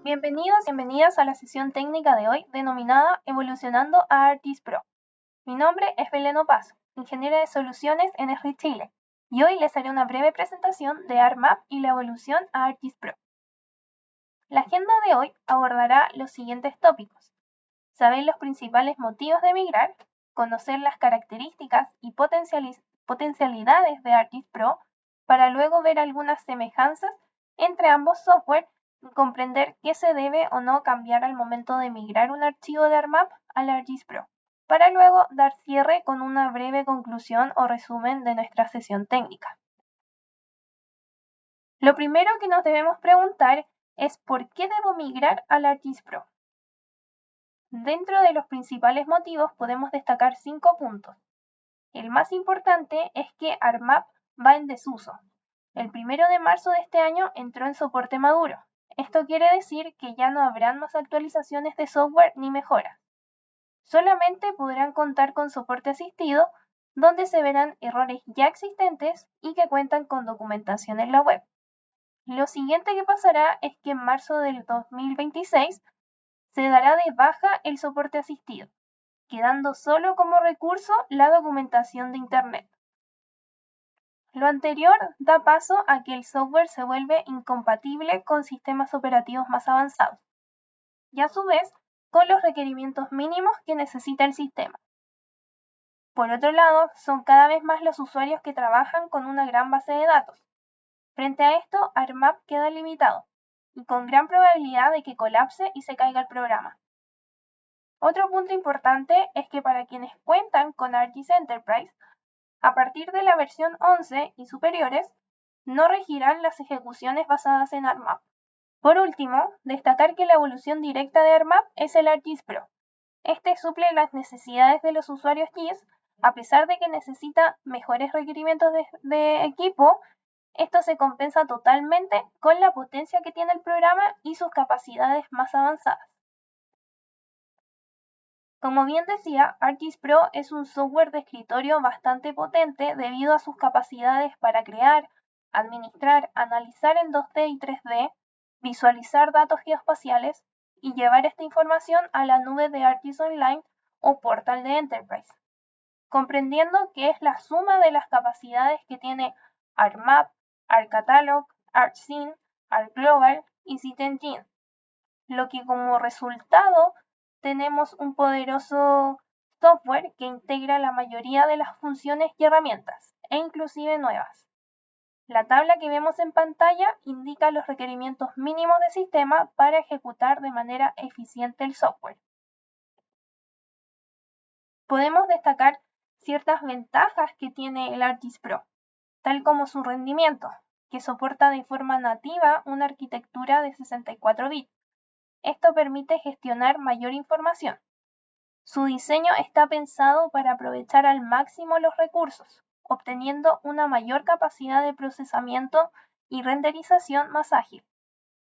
Bienvenidos y bienvenidas a la sesión técnica de hoy denominada Evolucionando a ArcGIS Pro. Mi nombre es Belén Opazo, ingeniera de soluciones en ESRI Chile, y hoy les haré una breve presentación de ArcMap y la evolución a ArcGIS Pro. La agenda de hoy abordará los siguientes tópicos: saber los principales motivos de migrar, conocer las características y potencialidades de ArcGIS Pro, para luego ver algunas semejanzas entre ambos software y comprender qué se debe o no cambiar al momento de migrar un archivo de ArcMap al ArcGIS Pro, para luego dar cierre con una breve conclusión o resumen de nuestra sesión técnica. Lo primero que nos debemos preguntar es ¿por qué debo migrar al ArcGIS Pro? Dentro de los principales motivos podemos destacar 5 puntos. El más importante es que ArcMap va en desuso. El 1 de marzo de este año entró en soporte maduro. Esto quiere decir que ya no habrán más actualizaciones de software ni mejoras. Solamente podrán contar con soporte asistido, donde se verán errores ya existentes y que cuentan con documentación en la web. Lo siguiente que pasará es que en marzo del 2026 se dará de baja el soporte asistido, quedando solo como recurso la documentación de Internet. Lo anterior da paso a que el software se vuelve incompatible con sistemas operativos más avanzados, y a su vez con los requerimientos mínimos que necesita el sistema. Por otro lado, son cada vez más los usuarios que trabajan con una gran base de datos. Frente a esto, ArcMap queda limitado, y con gran probabilidad de que colapse y se caiga el programa. Otro punto importante es que para quienes cuentan con ArcGIS Enterprise, a partir de la versión 11 y superiores, no regirán las ejecuciones basadas en ArcMap. Por último, destacar que la evolución directa de ArcMap es el ArcGIS Pro. Este suple las necesidades de los usuarios GIS, a pesar de que necesita mejores requerimientos de equipo. Esto se compensa totalmente con la potencia que tiene el programa y sus capacidades más avanzadas. Como bien decía, ArcGIS Pro es un software de escritorio bastante potente debido a sus capacidades para crear, administrar, analizar en 2D y 3D, visualizar datos geoespaciales y llevar esta información a la nube de ArcGIS Online o portal de Enterprise, comprendiendo que es la suma de las capacidades que tiene ArcMap, ArcCatalog, ArcScene, ArcGlobal y SiteEngine, lo que como resultado tenemos un poderoso software que integra la mayoría de las funciones y herramientas, e inclusive nuevas. La tabla que vemos en pantalla indica los requerimientos mínimos del sistema para ejecutar de manera eficiente el software. Podemos destacar ciertas ventajas que tiene el ArcGIS Pro, tal como su rendimiento, que soporta de forma nativa una arquitectura de 64 bits. Esto permite gestionar mayor información. Su diseño está pensado para aprovechar al máximo los recursos, obteniendo una mayor capacidad de procesamiento y renderización más ágil.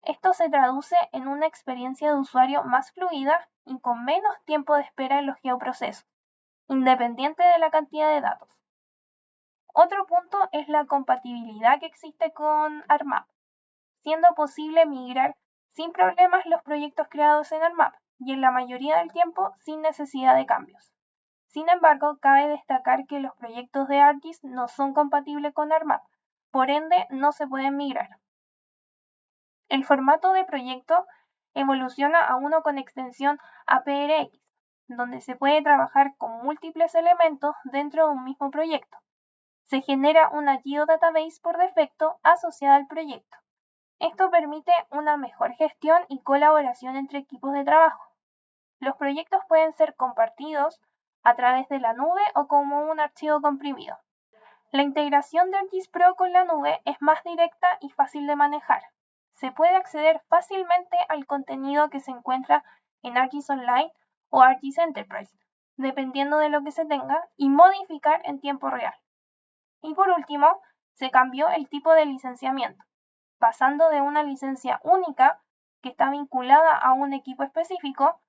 Esto se traduce en una experiencia de usuario más fluida y con menos tiempo de espera en los geoprocesos, independiente de la cantidad de datos. Otro punto es la compatibilidad que existe con ArcMap, siendo posible migrar sin problemas los proyectos creados en ArcMap y en la mayoría del tiempo sin necesidad de cambios. Sin embargo, cabe destacar que los proyectos de ArcGIS no son compatibles con ArcMap, por ende no se pueden migrar. El formato de proyecto evoluciona a uno con extensión APRX, donde se puede trabajar con múltiples elementos dentro de un mismo proyecto. Se genera una geodatabase por defecto asociada al proyecto. Esto permite una mejor gestión y colaboración entre equipos de trabajo. Los proyectos pueden ser compartidos a través de la nube o como un archivo comprimido. La integración de ArcGIS Pro con la nube es más directa y fácil de manejar. Se puede acceder fácilmente al contenido que se encuentra en ArcGIS Online o ArcGIS Enterprise, dependiendo de lo que se tenga, y modificar en tiempo real. Y por último, se cambió el tipo de licenciamiento, pasando de una licencia única que está vinculada a un equipo específico,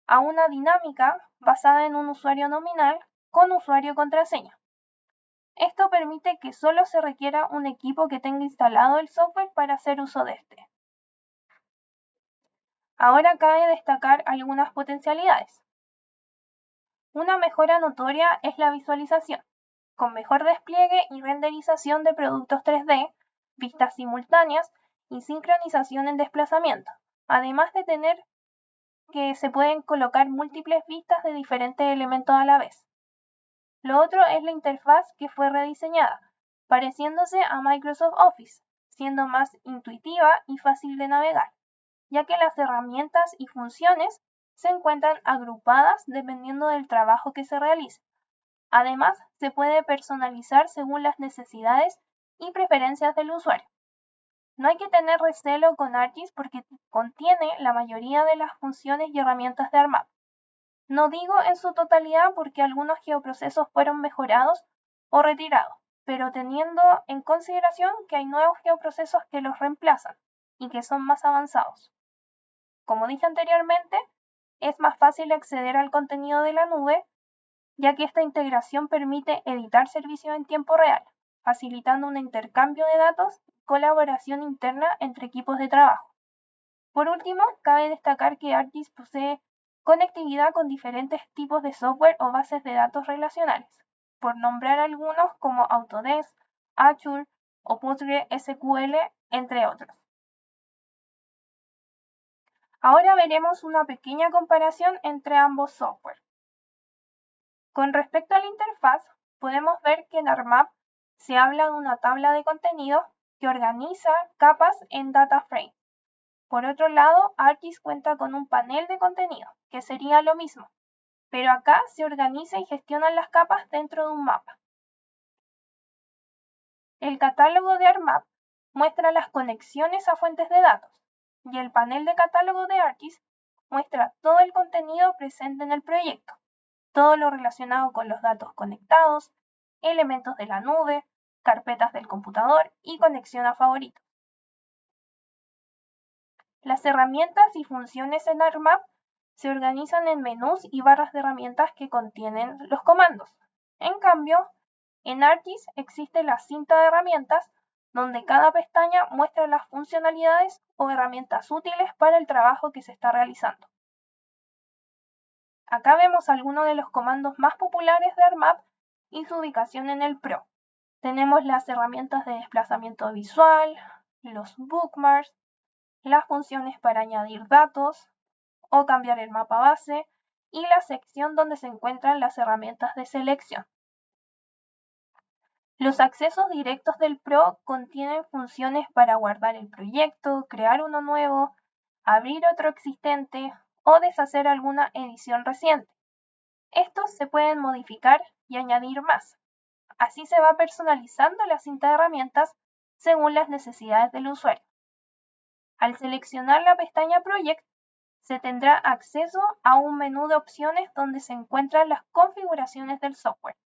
a una dinámica basada en un usuario nominal con usuario y contraseña. Esto permite que solo se requiera un equipo que tenga instalado el software para hacer uso de este. Ahora cabe destacar algunas potencialidades. Una mejora notoria es la visualización, con mejor despliegue y renderización de productos 3D, vistas simultáneas y sincronización en desplazamiento, además de tener que se pueden colocar múltiples vistas de diferentes elementos a la vez. Lo otro es la interfaz que fue rediseñada, pareciéndose a Microsoft Office, siendo más intuitiva y fácil de navegar, ya que las herramientas y funciones se encuentran agrupadas dependiendo del trabajo que se realice. Además, se puede personalizar según las necesidades y preferencias del usuario. No hay que tener recelo con ArcGIS porque contiene la mayoría de las funciones y herramientas de ARMAP. No digo en su totalidad porque algunos geoprocesos fueron mejorados o retirados, pero teniendo en consideración que hay nuevos geoprocesos que los reemplazan y que son más avanzados. Como dije anteriormente, es más fácil acceder al contenido de la nube, ya que esta integración permite editar servicios en tiempo real, facilitando un intercambio de datos y colaboración interna entre equipos de trabajo. Por último, cabe destacar que ArcGIS posee conectividad con diferentes tipos de software o bases de datos relacionales, por nombrar algunos como Autodesk, Azure o PostgreSQL, entre otros. Ahora veremos una pequeña comparación entre ambos software. Con respecto a la interfaz, podemos ver que en ARMAP se habla de una tabla de contenido que organiza capas en data frame. Por otro lado, ArcGIS cuenta con un panel de contenido, que sería lo mismo, pero acá se organiza y gestionan las capas dentro de un mapa. El catálogo de ARMAP muestra las conexiones a fuentes de datos y el panel de catálogo de ArcGIS muestra todo el contenido presente en el proyecto, todo lo relacionado con los datos conectados, elementos de la nube, carpetas del computador y conexión a favoritos. Las herramientas y funciones en ARMAP se organizan en menús y barras de herramientas que contienen los comandos. En cambio, en ArcGIS existe la cinta de herramientas, donde cada pestaña muestra las funcionalidades o herramientas útiles para el trabajo que se está realizando. Acá vemos algunos de los comandos más populares de ARMAP y su ubicación en el Pro. Tenemos las herramientas de desplazamiento visual, los bookmarks, las funciones para añadir datos o cambiar el mapa base y la sección donde se encuentran las herramientas de selección. Los accesos directos del Pro contienen funciones para guardar el proyecto, crear uno nuevo, abrir otro existente o deshacer alguna edición reciente. Estos se pueden modificar y añadir más. Así se va personalizando la cinta de herramientas según las necesidades del usuario. Al seleccionar la pestaña Project, se tendrá acceso a un menú de opciones donde se encuentran las configuraciones del software.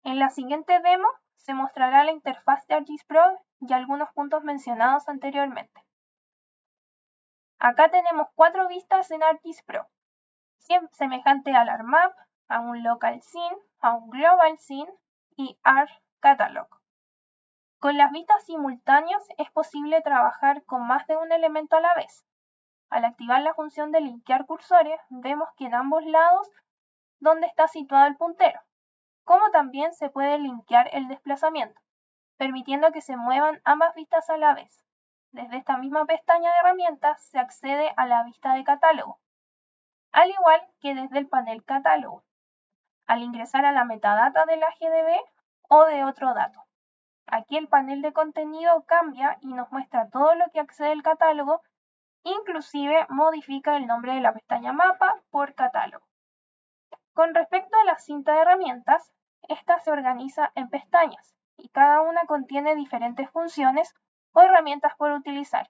En la siguiente demo se mostrará la interfaz de ArcGIS Pro y algunos puntos mencionados anteriormente. Acá tenemos 4 vistas en ArcGIS Pro, semejante al ARMAP, a un Local Scene, a un Global Scene y ARC Catalog. Con las vistas simultáneas es posible trabajar con más de un elemento a la vez. Al activar la función de linkear cursores, vemos que en ambos lados donde está situado el puntero, como también se puede linkear el desplazamiento, permitiendo que se muevan ambas vistas a la vez. Desde esta misma pestaña de herramientas se accede a la vista de catálogo, al igual que desde el panel catálogo, al ingresar a la metadata de la GDB o de otro dato. Aquí el panel de contenido cambia y nos muestra todo lo que accede al catálogo, inclusive modifica el nombre de la pestaña mapa por catálogo. Con respecto a la cinta de herramientas, esta se organiza en pestañas y cada una contiene diferentes funciones o herramientas por utilizar.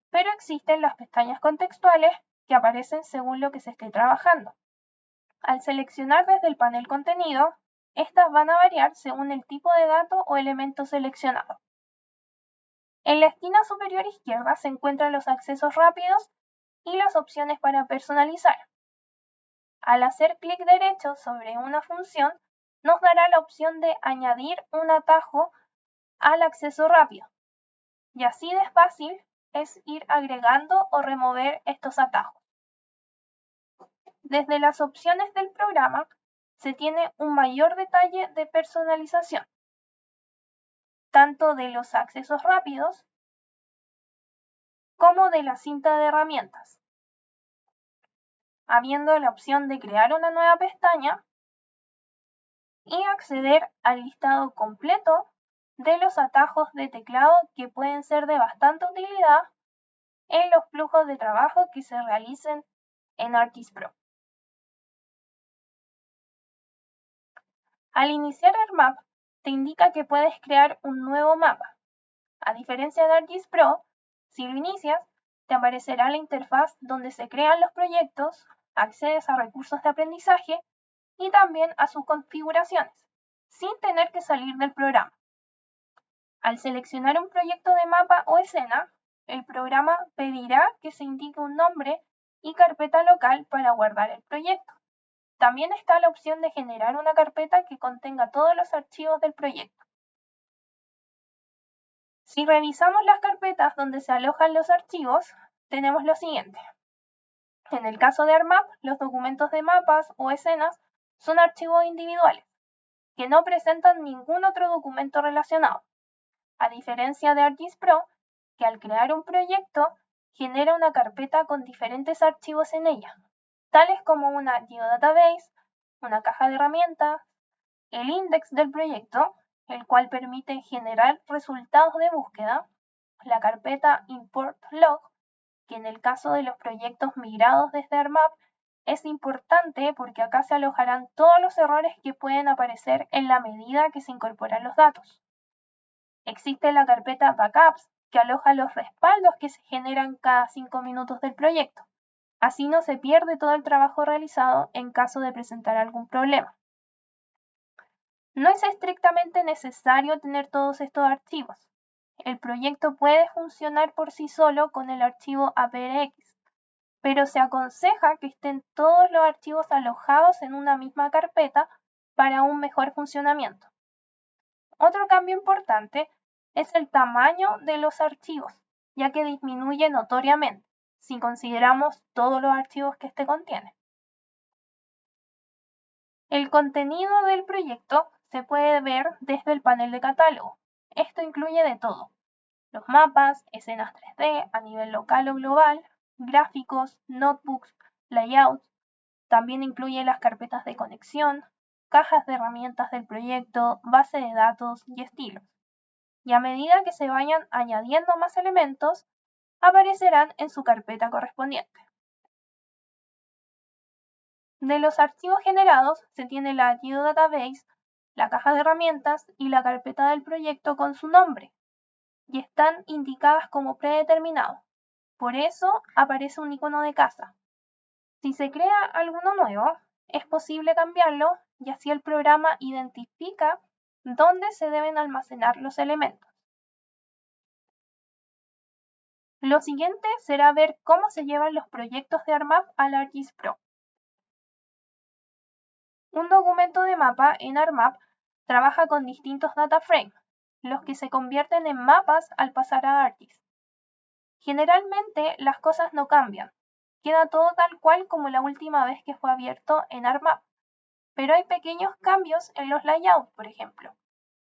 Pero existen las pestañas contextuales que aparecen según lo que se esté trabajando. Al seleccionar desde el panel contenido, estas van a variar según el tipo de dato o elemento seleccionado. En la esquina superior izquierda se encuentran los accesos rápidos y las opciones para personalizar. Al hacer clic derecho sobre una función, nos dará la opción de añadir un atajo al acceso rápido. Y así de fácil es ir agregando o remover estos atajos. Desde las opciones del programa se tiene un mayor detalle de personalización, tanto de los accesos rápidos como de la cinta de herramientas, habiendo la opción de crear una nueva pestaña y acceder al listado completo de los atajos de teclado que pueden ser de bastante utilidad en los flujos de trabajo que se realicen en ArcGIS Pro. Al iniciar ArcMap, te indica que puedes crear un nuevo mapa. A diferencia de ArcGIS Pro, si lo inicias, te aparecerá la interfaz donde se crean los proyectos, accedes a recursos de aprendizaje y también a sus configuraciones, sin tener que salir del programa. Al seleccionar un proyecto de mapa o escena, el programa pedirá que se indique un nombre y carpeta local para guardar el proyecto. También está la opción de generar una carpeta que contenga todos los archivos del proyecto. Si revisamos las carpetas donde se alojan los archivos, tenemos lo siguiente. En el caso de ArcMap, los documentos de mapas o escenas son archivos individuales, que no presentan ningún otro documento relacionado. A diferencia de ArcGIS Pro, que al crear un proyecto genera una carpeta con diferentes archivos en ella, tales como una geodatabase, una caja de herramientas, el index del proyecto, el cual permite generar resultados de búsqueda, la carpeta import log, que en el caso de los proyectos migrados desde ArcMap es importante porque acá se alojarán todos los errores que pueden aparecer en la medida que se incorporan los datos. Existe la carpeta Backups, que aloja los respaldos que se generan cada 5 minutos del proyecto. Así no se pierde todo el trabajo realizado en caso de presentar algún problema. No es estrictamente necesario tener todos estos archivos. El proyecto puede funcionar por sí solo con el archivo APRX, pero se aconseja que estén todos los archivos alojados en una misma carpeta para un mejor funcionamiento. Otro cambio importante es el tamaño de los archivos, ya que disminuye notoriamente si consideramos todos los archivos que este contiene. El contenido del proyecto se puede ver desde el panel de catálogo. Esto incluye de todo: los mapas, escenas 3D a nivel local o global, gráficos, notebooks, layouts. También incluye las carpetas de conexión, cajas de herramientas del proyecto, base de datos y estilos. Y a medida que se vayan añadiendo más elementos, aparecerán en su carpeta correspondiente. De los archivos generados se tiene la geodatabase, la caja de herramientas y la carpeta del proyecto con su nombre, y están indicadas como predeterminado. Por eso aparece un icono de casa. Si se crea alguno nuevo, es posible cambiarlo y así el programa identifica dónde se deben almacenar los elementos. Lo siguiente será ver cómo se llevan los proyectos de ArcMap al ArcGIS Pro. Un documento de mapa en ArcMap trabaja con distintos data frames, los que se convierten en mapas al pasar a ArcGIS. Generalmente las cosas no cambian, queda todo tal cual como la última vez que fue abierto en ArcMap, pero hay pequeños cambios en los layouts, por ejemplo,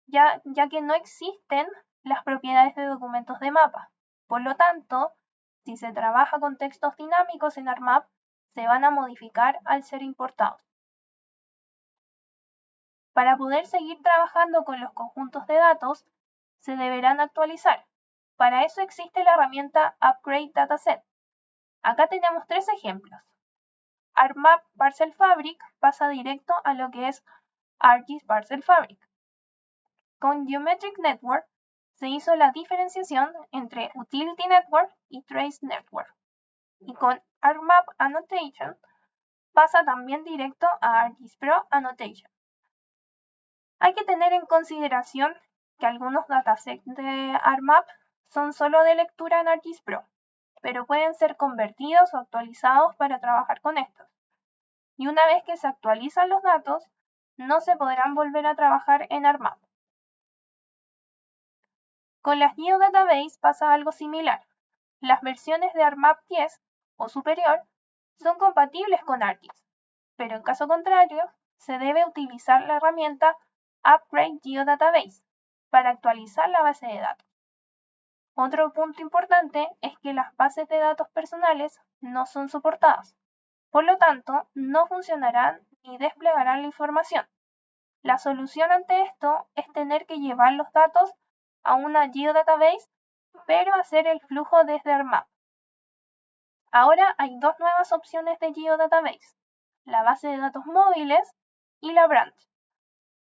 ya que no existen las propiedades de documentos de mapa. Por lo tanto, si se trabaja con textos dinámicos en ArcMap, se van a modificar al ser importados. Para poder seguir trabajando con los conjuntos de datos, se deberán actualizar. Para eso existe la herramienta Upgrade Dataset. Acá tenemos 3 ejemplos. ArcMap Parcel Fabric pasa directo a lo que es ArcGIS Parcel Fabric. Con Geometric Network se hizo la diferenciación entre Utility Network y Trace Network. Y con ArcMap Annotation pasa también directo a ArcGIS Pro Annotation. Hay que tener en consideración que algunos datasets de ArcMap son solo de lectura en ArcGIS Pro, pero pueden ser convertidos o actualizados para trabajar con estos. Y una vez que se actualizan los datos, no se podrán volver a trabajar en ArcMap. Con las GeoDatabase pasa algo similar. Las versiones de ArcMap 10 o superior son compatibles con ArcGIS, pero en caso contrario, se debe utilizar la herramienta Upgrade GeoDatabase para actualizar la base de datos. Otro punto importante es que las bases de datos personales no son soportadas. Por lo tanto, no funcionarán ni desplegarán la información. La solución ante esto es tener que llevar los datos a una GeoDatabase, pero hacer el flujo desde ArcMap. Ahora hay dos nuevas opciones de GeoDatabase, la base de datos móviles y la branch.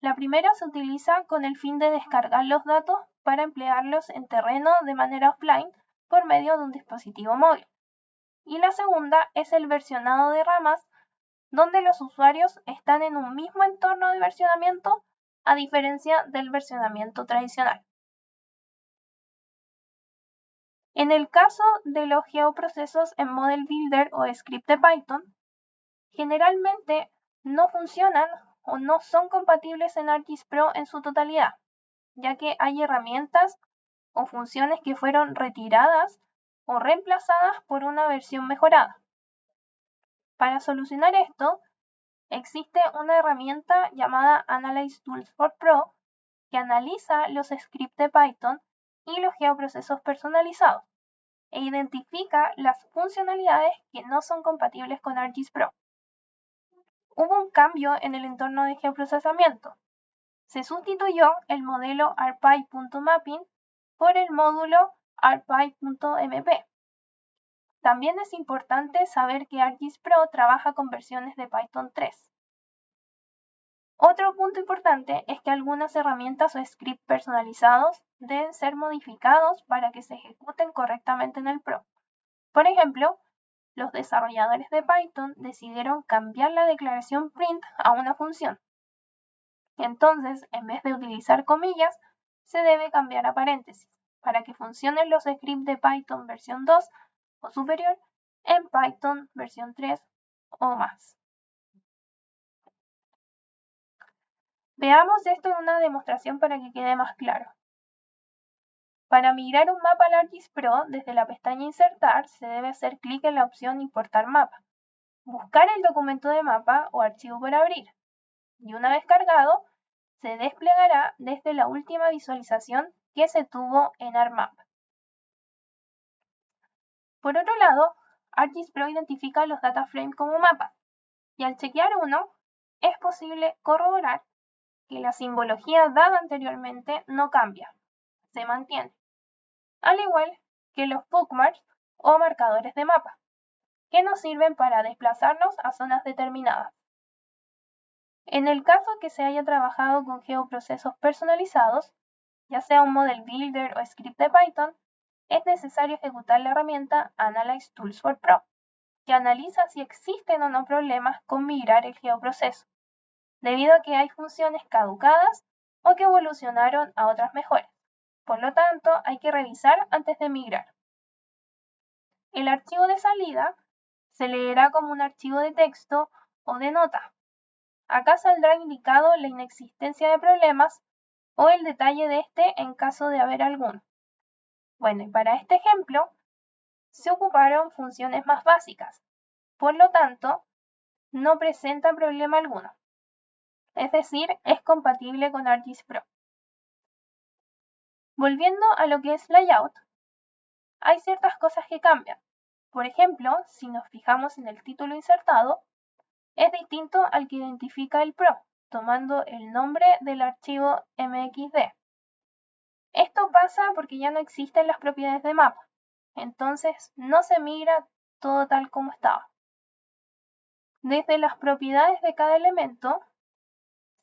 La primera se utiliza con el fin de descargar los datos para emplearlos en terreno de manera offline por medio de un dispositivo móvil. Y la segunda es el versionado de ramas, donde los usuarios están en un mismo entorno de versionamiento a diferencia del versionamiento tradicional. En el caso de los geoprocesos en Model Builder o script de Python, generalmente no funcionan o no son compatibles en ArcGIS Pro en su totalidad, ya que hay herramientas o funciones que fueron retiradas o reemplazadas por una versión mejorada. Para solucionar esto, existe una herramienta llamada Analyze Tools for Pro que analiza los scripts de Python y los geoprocesos personalizados e identifica las funcionalidades que no son compatibles con ArcGIS Pro. Hubo un cambio en el entorno de geoprocesamiento. Se sustituyó el modelo ArcPy.mapping por el módulo ArcPy.mp. También es importante saber que ArcGIS Pro trabaja con versiones de Python 3. Otro punto importante es que algunas herramientas o scripts personalizados deben ser modificados para que se ejecuten correctamente en el Pro. Por ejemplo, los desarrolladores de Python decidieron cambiar la declaración print a una función. Entonces, en vez de utilizar comillas, se debe cambiar a paréntesis para que funcionen los scripts de Python versión 2 o superior en Python versión 3 o más. Veamos esto en una demostración para que quede más claro. Para migrar un mapa al ArcGIS Pro, desde la pestaña Insertar, se debe hacer clic en la opción Importar mapa, buscar el documento de mapa o archivo por abrir, y una vez cargado, se desplegará desde la última visualización que se tuvo en ArcMap. Por otro lado, ArcGIS Pro identifica los data frames como mapas, y al chequear uno, es posible corroborar que la simbología dada anteriormente no cambia, se mantiene, al igual que los bookmarks o marcadores de mapa, que nos sirven para desplazarnos a zonas determinadas. En el caso que se haya trabajado con geoprocesos personalizados, ya sea un Model Builder o script de Python, es necesario ejecutar la herramienta Analyze Tools for Pro, que analiza si existen o no problemas con migrar el geoproceso, debido a que hay funciones caducadas o que evolucionaron a otras mejores. Por lo tanto, hay que revisar antes de migrar. El archivo de salida se leerá como un archivo de texto o de nota. Acá saldrá indicado la inexistencia de problemas o el detalle de este en caso de haber alguno. Bueno, y para este ejemplo, se ocuparon funciones más básicas. Por lo tanto, no presenta problema alguno. Es decir, es compatible con ArcGIS Pro. Volviendo a lo que es layout, hay ciertas cosas que cambian. Por ejemplo, si nos fijamos en el título insertado, es distinto al que identifica el Pro, tomando el nombre del archivo MXD. Esto pasa porque ya no existen las propiedades de mapa, entonces no se migra todo tal como estaba. Desde las propiedades de cada elemento,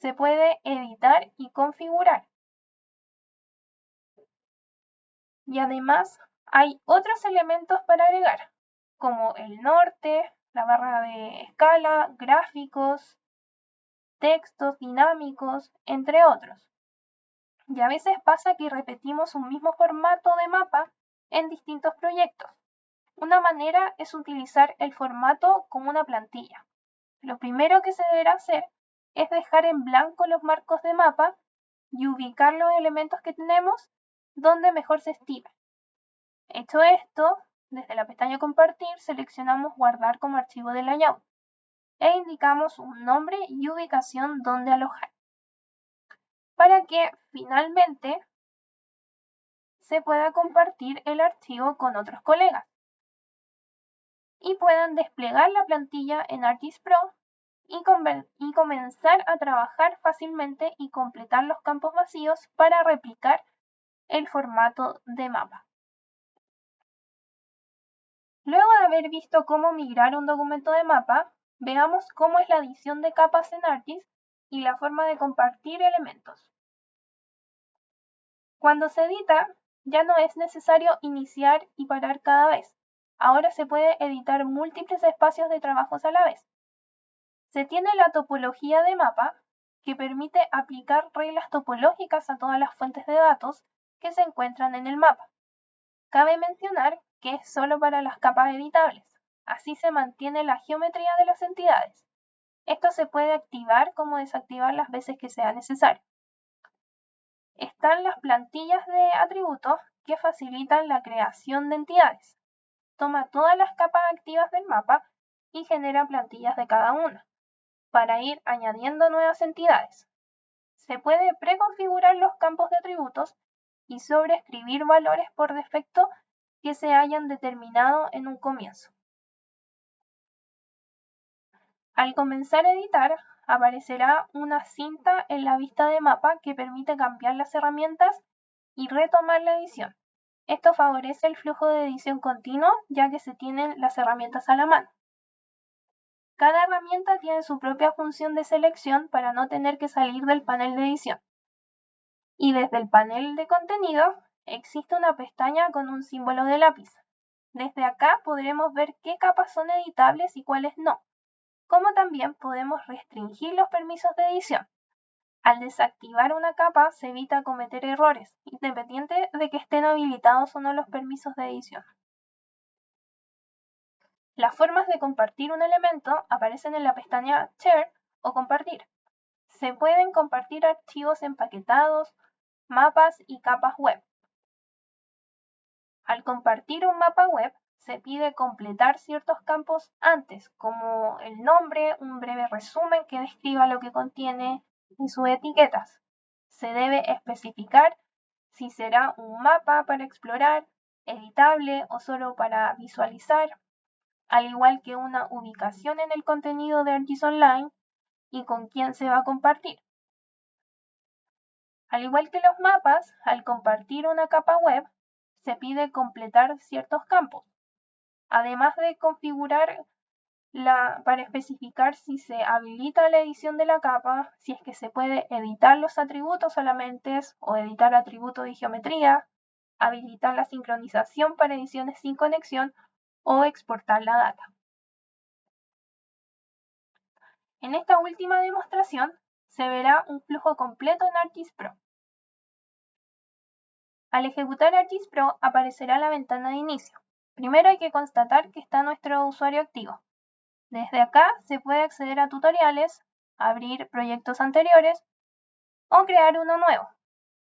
se puede editar y configurar. Y además hay otros elementos para agregar, como el norte, la barra de escala, gráficos, textos dinámicos, entre otros. Y a veces pasa que repetimos un mismo formato de mapa en distintos proyectos. Una manera es utilizar el formato como una plantilla. Lo primero que se deberá hacer es dejar en blanco los marcos de mapa y ubicar los elementos que tenemos donde mejor se estime. Hecho esto, desde la pestaña Compartir seleccionamos Guardar como archivo de layout e indicamos un nombre y ubicación donde alojar, para que finalmente se pueda compartir el archivo con otros colegas y puedan desplegar la plantilla en ArcGIS Pro y comenzar a trabajar fácilmente y completar los campos vacíos para replicar el formato de mapa. Luego de haber visto cómo migrar un documento de mapa, veamos cómo es la adición de capas en ArcGIS y la forma de compartir elementos. Cuando se edita, ya no es necesario iniciar y parar cada vez. Ahora se puede editar múltiples espacios de trabajos a la vez. Se tiene la topología de mapa, que permite aplicar reglas topológicas a todas las fuentes de datos que se encuentran en el mapa. Cabe mencionar que es solo para las capas editables. Así se mantiene la geometría de las entidades. Esto se puede activar como desactivar las veces que sea necesario. Están las plantillas de atributos que facilitan la creación de entidades. Toma todas las capas activas del mapa y genera plantillas de cada una, para ir añadiendo nuevas entidades. Se puede preconfigurar los campos de atributos y sobreescribir valores por defecto que se hayan determinado en un comienzo. Al comenzar a editar, aparecerá una cinta en la vista de mapa que permite cambiar las herramientas y retomar la edición. Esto favorece el flujo de edición continuo, ya que se tienen las herramientas a la mano. Cada herramienta tiene su propia función de selección para no tener que salir del panel de edición. Y desde el panel de contenido existe una pestaña con un símbolo de lápiz. Desde acá podremos ver qué capas son editables y cuáles no, como también podemos restringir los permisos de edición. Al desactivar una capa se evita cometer errores, independiente de que estén habilitados o no los permisos de edición. Las formas de compartir un elemento aparecen en la pestaña Share o Compartir. Se pueden compartir archivos empaquetados, mapas y capas web. Al compartir un mapa web, se pide completar ciertos campos antes, como el nombre, un breve resumen que describa lo que contiene y sus etiquetas. Se debe especificar si será un mapa para explorar, editable o solo para visualizar, al igual que una ubicación en el contenido de ArcGIS Online y con quién se va a compartir. Al igual que los mapas, al compartir una capa web, se pide completar ciertos campos, además de configurar para especificar si se habilita la edición de la capa, si es que se puede editar los atributos solamente o editar atributos de geometría, habilitar la sincronización para ediciones sin conexión o exportar la data. En esta última demostración se verá un flujo completo en ArcGIS Pro. Al ejecutar ArcGIS Pro aparecerá la ventana de inicio. Primero hay que constatar que está nuestro usuario activo. Desde acá se puede acceder a tutoriales, abrir proyectos anteriores o crear uno nuevo,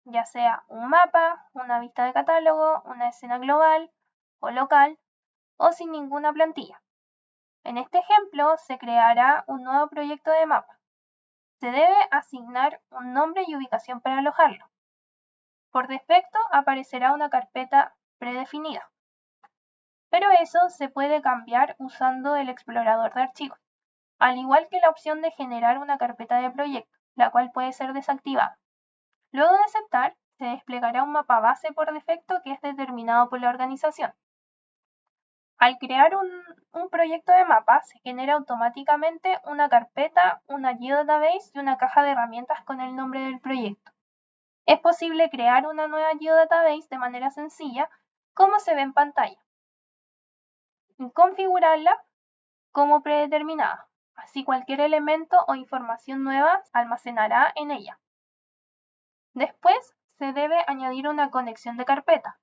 ya sea un mapa, una vista de catálogo, una escena global o local o sin ninguna plantilla. En este ejemplo se creará un nuevo proyecto de mapa. Se debe asignar un nombre y ubicación para alojarlo. Por defecto aparecerá una carpeta predefinida, pero eso se puede cambiar usando el explorador de archivos, al igual que la opción de generar una carpeta de proyecto, la cual puede ser desactivada. Luego de aceptar, se desplegará un mapa base por defecto que es determinado por la organización. Al crear un proyecto de mapa, se genera automáticamente una carpeta, una geodatabase y una caja de herramientas con el nombre del proyecto. Es posible crear una nueva geodatabase de manera sencilla, como se ve en pantalla, y configurarla como predeterminada. Así cualquier elemento o información nueva se almacenará en ella. Después se debe añadir una conexión de carpeta,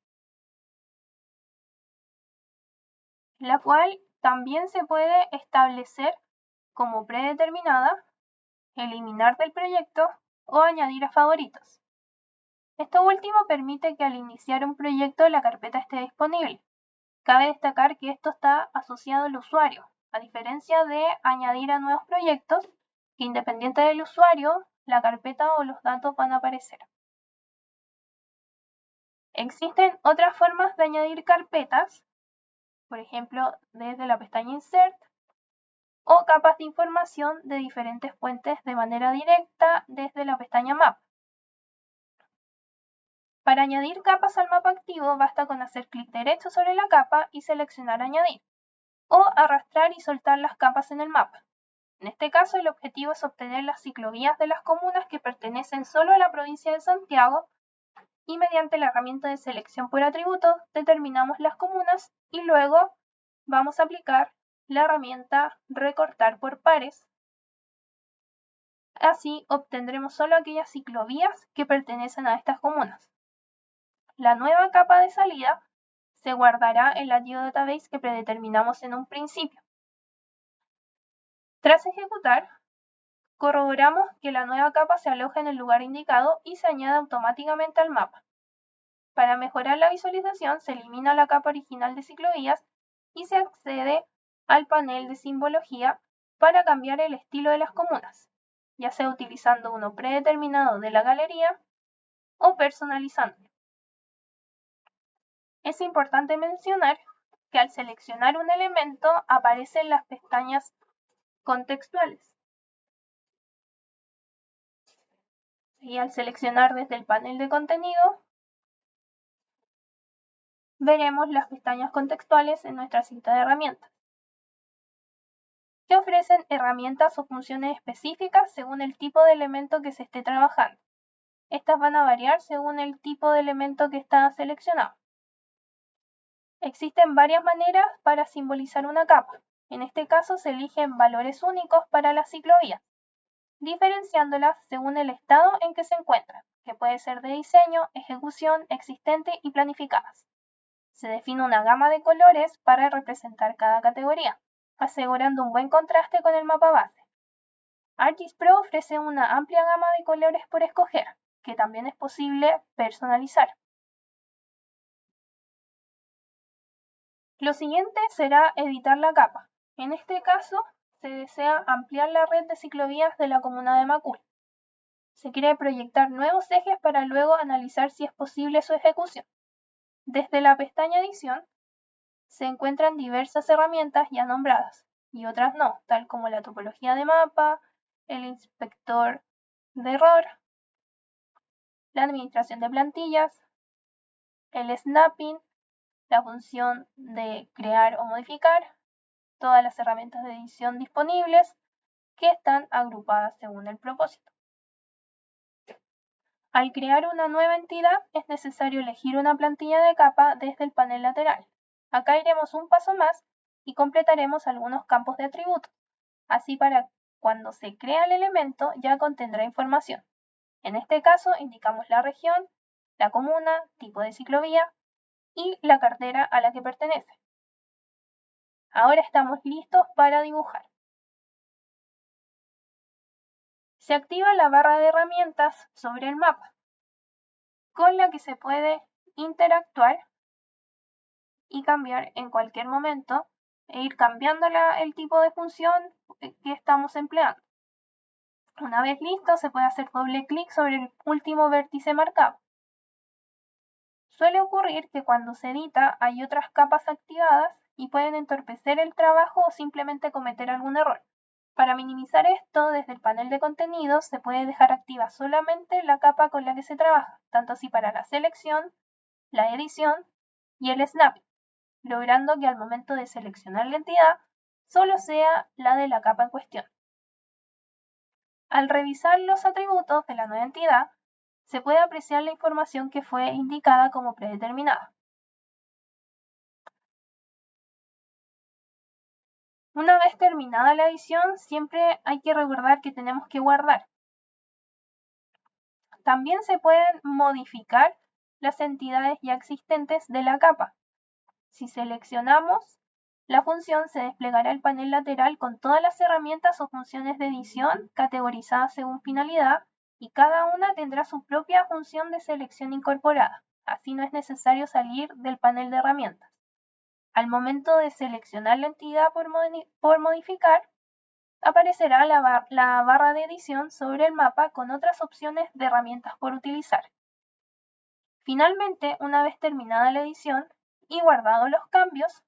la cual también se puede establecer como predeterminada, eliminar del proyecto o añadir a favoritos. Esto último permite que al iniciar un proyecto la carpeta esté disponible. Cabe destacar que esto está asociado al usuario, a diferencia de añadir a nuevos proyectos, que independiente del usuario, la carpeta o los datos van a aparecer. Existen otras formas de añadir carpetas, por ejemplo, desde la pestaña Insert, o capas de información de diferentes fuentes de manera directa desde la pestaña Map. Para añadir capas al mapa activo basta con hacer clic derecho sobre la capa y seleccionar Añadir, o arrastrar y soltar las capas en el mapa. En este caso, el objetivo es obtener las ciclovías de las comunas que pertenecen solo a la provincia de Santiago y mediante la herramienta de selección por atributo determinamos las comunas y luego vamos a aplicar la herramienta Recortar por pares. Así obtendremos solo aquellas ciclovías que pertenecen a estas comunas. La nueva capa de salida se guardará en la GeoDatabase que predeterminamos en un principio. Tras ejecutar, corroboramos que la nueva capa se aloja en el lugar indicado y se añade automáticamente al mapa. Para mejorar la visualización, se elimina la capa original de ciclovías y se accede al panel de simbología para cambiar el estilo de las comunas, ya sea utilizando uno predeterminado de la galería o personalizándolo. Es importante mencionar que al seleccionar un elemento aparecen las pestañas contextuales. Y al seleccionar desde el panel de contenido, veremos las pestañas contextuales en nuestra cinta de herramientas, que ofrecen herramientas o funciones específicas según el tipo de elemento que se esté trabajando. Estas van a variar según el tipo de elemento que está seleccionado. Existen varias maneras para simbolizar una capa. En este caso se eligen valores únicos para las ciclovías, diferenciándolas según el estado en que se encuentran, que puede ser de diseño, ejecución, existente y planificadas. Se define una gama de colores para representar cada categoría, asegurando un buen contraste con el mapa base. ArcGIS Pro ofrece una amplia gama de colores por escoger, que también es posible personalizar. Lo siguiente será editar la capa. En este caso, se desea ampliar la red de ciclovías de la comuna de Macul. Se quiere proyectar nuevos ejes para luego analizar si es posible su ejecución. Desde la pestaña Edición, se encuentran diversas herramientas ya nombradas y otras no, tal como la topología de mapa, el inspector de error, la administración de plantillas, el snapping, la función de crear o modificar, todas las herramientas de edición disponibles que están agrupadas según el propósito. Al crear una nueva entidad es necesario elegir una plantilla de capa desde el panel lateral. Acá iremos un paso más y completaremos algunos campos de atributos. Así para cuando se crea el elemento ya contendrá información. En este caso indicamos la región, la comuna, tipo de ciclovía y la cartera a la que pertenece. Ahora estamos listos para dibujar. Se activa la barra de herramientas sobre el mapa, con la que se puede interactuar y cambiar en cualquier momento e ir cambiando el tipo de función que estamos empleando. Una vez listo, se puede hacer doble clic sobre el último vértice marcado. Suele ocurrir que cuando se edita hay otras capas activadas y pueden entorpecer el trabajo o simplemente cometer algún error. Para minimizar esto, desde el panel de contenidos se puede dejar activa solamente la capa con la que se trabaja, tanto así para la selección, la edición y el snapping, logrando que al momento de seleccionar la entidad solo sea la de la capa en cuestión. Al revisar los atributos de la nueva entidad, se puede apreciar la información que fue indicada como predeterminada. Una vez terminada la edición, siempre hay que recordar que tenemos que guardar. también se pueden modificar las entidades ya existentes de la capa. Si seleccionamos la función, se desplegará el panel lateral con todas las herramientas o funciones de edición categorizadas según finalidad, y cada una tendrá su propia función de selección incorporada. Así no es necesario salir del panel de herramientas. Al momento de seleccionar la entidad por modificar, aparecerá la barra de edición sobre el mapa con otras opciones de herramientas por utilizar. Finalmente, una vez terminada la edición y guardados los cambios,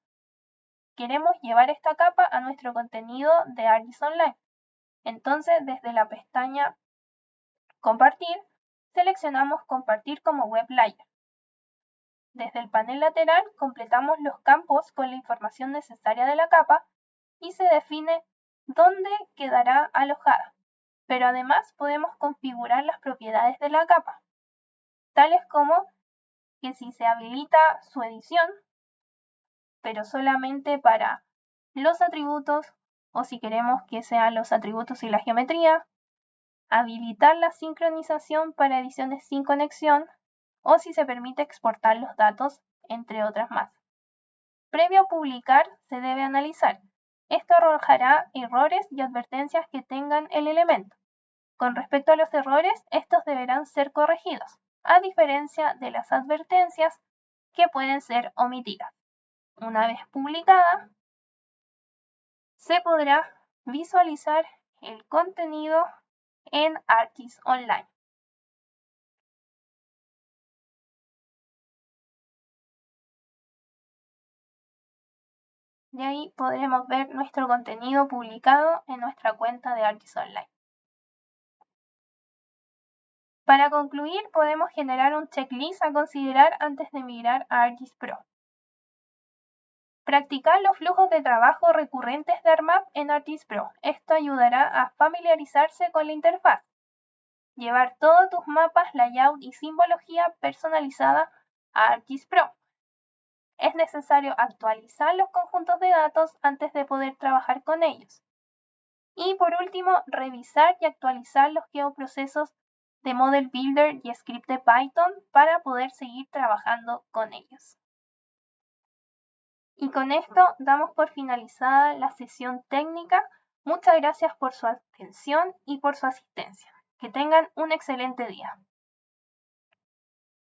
queremos llevar esta capa a nuestro contenido de ArcGIS Online. Entonces, desde la pestaña Compartir, seleccionamos Compartir como web layer. Desde el panel lateral, completamos los campos con la información necesaria de la capa y se define dónde quedará alojada. Pero además podemos configurar las propiedades de la capa, tales como que si se habilita su edición, pero solamente para los atributos, o si queremos que sean los atributos y la geometría, habilitar la sincronización para ediciones sin conexión, o si se permite exportar los datos, entre otras más. Previo a publicar, se debe analizar. Esto arrojará errores y advertencias que tengan el elemento. Con respecto a los errores, estos deberán ser corregidos, a diferencia de las advertencias que pueden ser omitidas. Una vez publicada, se podrá visualizar el contenido en ArcGIS Online. De ahí podremos ver nuestro contenido publicado en nuestra cuenta de ArcGIS Online. Para concluir, podemos generar un checklist a considerar antes de migrar a ArcGIS Pro. Practicar los flujos de trabajo recurrentes de ArcMap en ArcGIS Pro. Esto ayudará a familiarizarse con la interfaz. Llevar todos tus mapas, layout y simbología personalizada a ArcGIS Pro. Es necesario actualizar los conjuntos de datos antes de poder trabajar con ellos. Y por último, revisar y actualizar los geoprocesos de Model Builder y script de Python para poder seguir trabajando con ellos. Y con esto damos por finalizada la sesión técnica. Muchas gracias por su atención y por su asistencia. Que tengan un excelente día.